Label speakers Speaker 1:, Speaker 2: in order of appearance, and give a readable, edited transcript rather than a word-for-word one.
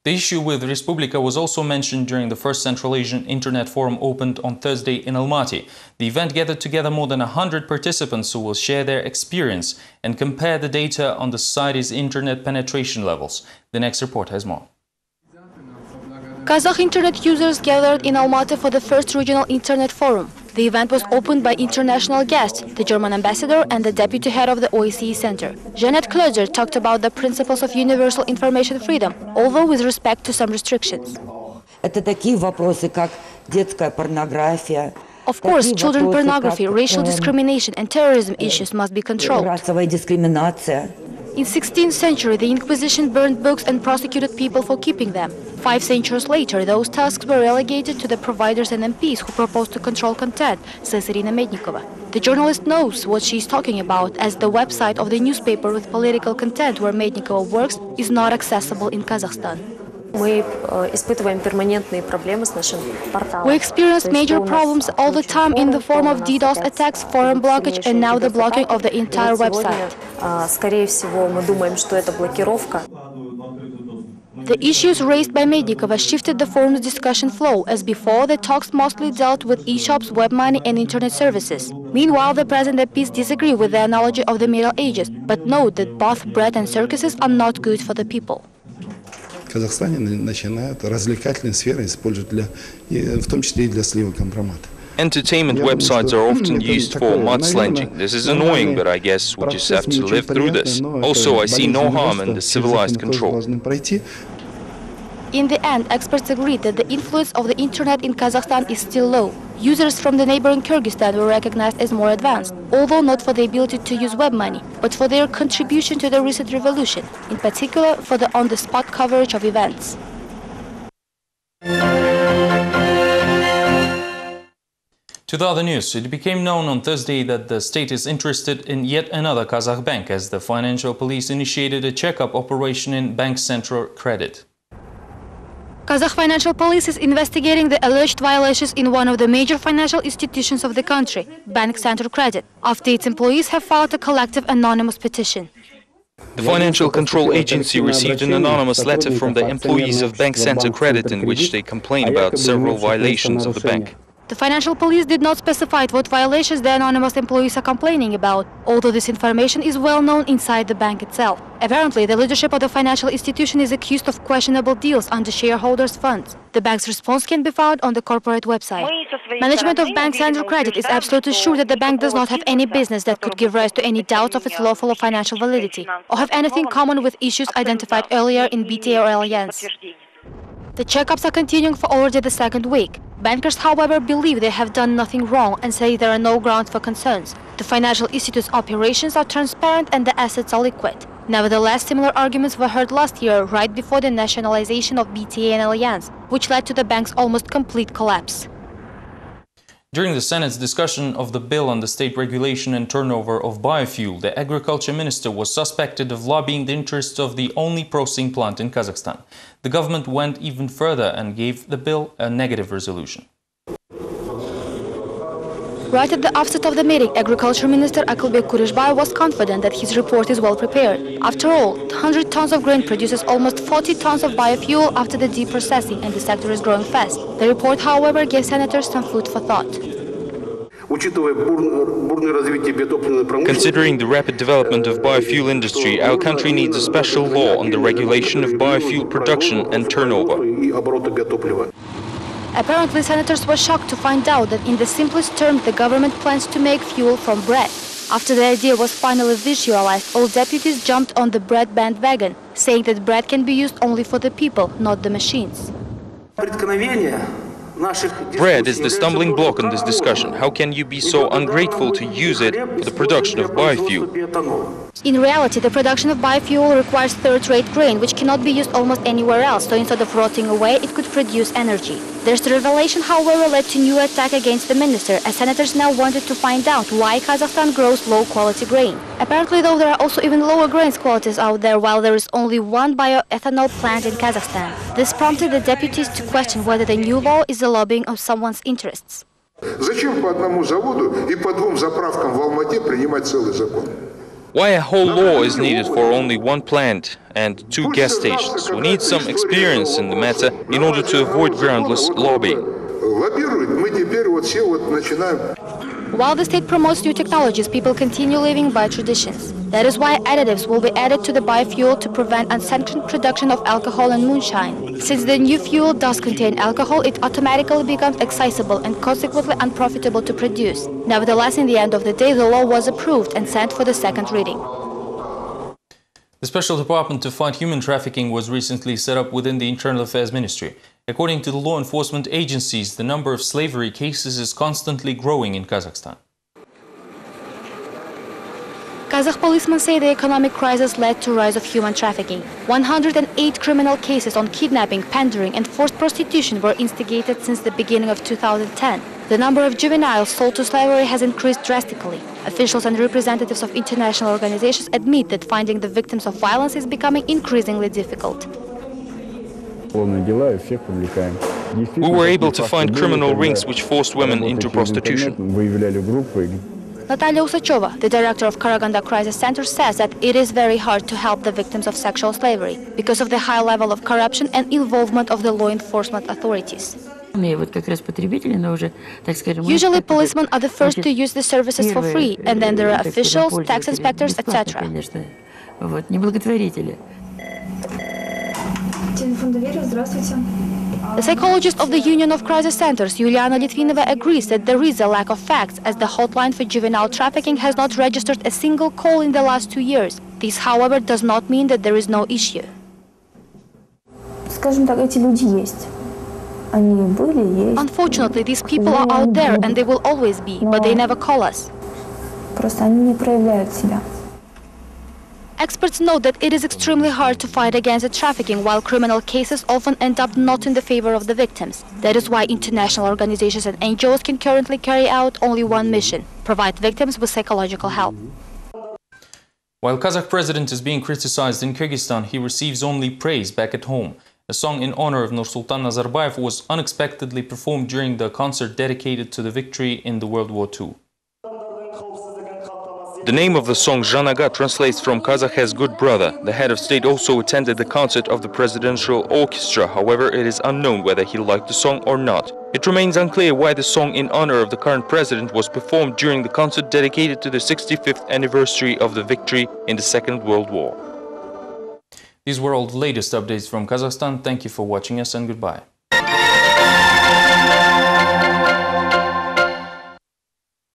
Speaker 1: The issue with Respublika was also mentioned during the first Central Asian Internet Forum opened on Thursday in Almaty. The event gathered together more than 100 participants who will share their experience and compare the data on the society's internet penetration levels. The next report has more.
Speaker 2: Kazakh internet users gathered in Almaty for the first regional internet forum. The event was opened by international guests, the German ambassador and the deputy head of the OSCE Center. Janet Klozer talked about the principles of universal information freedom, although with respect to some restrictions. Of course, children pornography, racial discrimination and terrorism issues must be controlled. In the 16th century, the Inquisition burned books and prosecuted people for keeping them. 5 centuries later, those tasks were relegated to the providers and MPs who proposed to control content, says Irina Mednikova. The journalist knows what she is talking about, as the website of the newspaper with political content where Mednikova works is not accessible in Kazakhstan. We experienced major problems all the time in the form of DDoS attacks, forum blockage, and now the blocking of the entire website. The issues raised by Mednikova shifted the forum's discussion flow, as before the talks mostly dealt with e-shops, web money and internet services. Meanwhile, the present MPs disagree with the analogy of the Middle Ages, but note that both bread and circuses are not good for the people.
Speaker 3: В Казахстане начинают развлекательные сферы использовать в том числе и для слива компромата.
Speaker 4: Entertainment websites are often used for mudslinging. This is annoying, but I guess we just have to live through this. Also, I see no harm in the civilized control.
Speaker 2: In the end, experts agreed that the influence of the internet in Kazakhstan is still low. Users from the neighboring Kyrgyzstan were recognized as more advanced, although not for the ability to use web money, but for their contribution to the recent revolution, in particular for the on-the-spot coverage of events.
Speaker 1: To the other news, it became known on Thursday that the state is interested in yet another Kazakh bank, as the financial police initiated a checkup operation in Bank Central Credit.
Speaker 2: Kazakh financial police is investigating the alleged violations in one of the major financial institutions of the country, Bank Central Credit, after its employees have filed a collective anonymous petition.
Speaker 4: The Financial Control Agency received an anonymous letter from the employees of Bank Central Credit in which they complain about several violations of the bank.
Speaker 2: The financial police did not specify what violations the anonymous employees are complaining about, although this information is well known inside the bank itself. Apparently, the leadership of the financial institution is accused of questionable deals under shareholders' funds. The bank's response can be found on the corporate website. Management of Bank Central Credit is absolutely sure that the bank does not have any business that could give rise to any doubts of its lawful or financial validity, or have anything common with issues identified earlier in BTA or Alliance. The checkups are continuing for already the second week. Bankers, however, believe they have done nothing wrong and say there are no grounds for concerns. The financial institute's operations are transparent and the assets are liquid. Nevertheless, similar arguments were heard last year, right before the nationalization of BTA and Alliance, which led to the bank's almost complete collapse.
Speaker 1: During the Senate's discussion of the bill on the state regulation and turnover of biofuel, the agriculture minister was suspected of lobbying the interests of the only processing plant in Kazakhstan. The government went even further and gave the bill a negative resolution.
Speaker 2: Right at the outset of the meeting, Agriculture Minister Akılbek Kurishbay was confident that his report is well prepared. After all, 100 tons of grain produces almost 40 tons of biofuel after the deep processing, and the sector is growing fast. The report, however, gave senators some food for thought.
Speaker 4: Considering the rapid development of biofuel industry, our country needs a special law on the regulation of biofuel production and turnover.
Speaker 2: Apparently, senators were shocked to find out that in the simplest terms, the government plans to make fuel from bread. After the idea was finally visualized, all deputies jumped on the bread bandwagon, saying that bread can be used only for the people, not the machines.
Speaker 4: Bread is the stumbling block in this discussion. How can you be so ungrateful to use it for the production of biofuel?
Speaker 2: In reality, the production of biofuel requires third-rate grain, which cannot be used almost anywhere else, so instead of rotting away, it could produce energy. This revelation, however, led to new attack against the minister, as senators now wanted to find out why Kazakhstan grows low-quality grain. Apparently, though, there are also even lower grain qualities out there, while there is only one bioethanol plant in Kazakhstan. This prompted the deputies to question whether the new law is the lobbying of someone's interests.
Speaker 4: Why a whole law is needed for only one plant and 2 gas stations? We need some experience in the matter in order to avoid groundless lobbying.
Speaker 2: While the state promotes new technologies, people continue living by traditions. That is why additives will be added to the biofuel to prevent unsanctioned production of alcohol and moonshine. Since the new fuel does contain alcohol, it automatically becomes accessible and consequently unprofitable to produce. Nevertheless, in the end of the day, the law was approved and sent for the second reading.
Speaker 1: The Special Department to Fight Human Trafficking was recently set up within the Internal Affairs Ministry. According to the law enforcement agencies, the number of slavery cases is constantly growing in Kazakhstan.
Speaker 2: Kazakh policemen say the economic crisis led to rise of human trafficking. 108 criminal cases on kidnapping, pandering and forced prostitution were instigated since the beginning of 2010. The number of juveniles sold to slavery has increased drastically. Officials and representatives of international organizations admit that finding the victims of violence is becoming increasingly difficult.
Speaker 4: We were able to find criminal rings which forced women into prostitution.
Speaker 2: Natalia Usachova, the director of Karaganda Crisis Center, says that it is very hard to help the victims of sexual slavery because of the high level of corruption and involvement of the law enforcement authorities. Usually policemen are the first to use the services for free, and then there are officials, tax inspectors, etc. The psychologist of the Union of Crisis Centers, Yuliana Litvinova, agrees that there is a lack of facts, as the hotline for juvenile trafficking has not registered a single call in the last 2 years. This, however, does not mean that there is no issue. Unfortunately, these people are out there and they will always be, but they never call us. Experts note that it is extremely hard to fight against the trafficking, while criminal cases often end up not in the favor of the victims. That is why international organizations and NGOs can currently carry out only one mission: provide victims with psychological help.
Speaker 1: While Kazakh president is being criticized in Kyrgyzstan, he receives only praise back at home. A song in honor of Nursultan Nazarbayev was unexpectedly performed during the concert dedicated to the victory in the World War II.
Speaker 4: The name of the song Zhanaga translates from Kazakh as good brother. The head of state also attended the concert of the presidential orchestra. However, it is unknown whether he liked the song or not. It remains unclear why the song in honor of the current president was performed during the concert dedicated to the 65th anniversary of the victory in the Second World War.
Speaker 1: These were all the latest updates from Kazakhstan. Thank you for watching us and goodbye.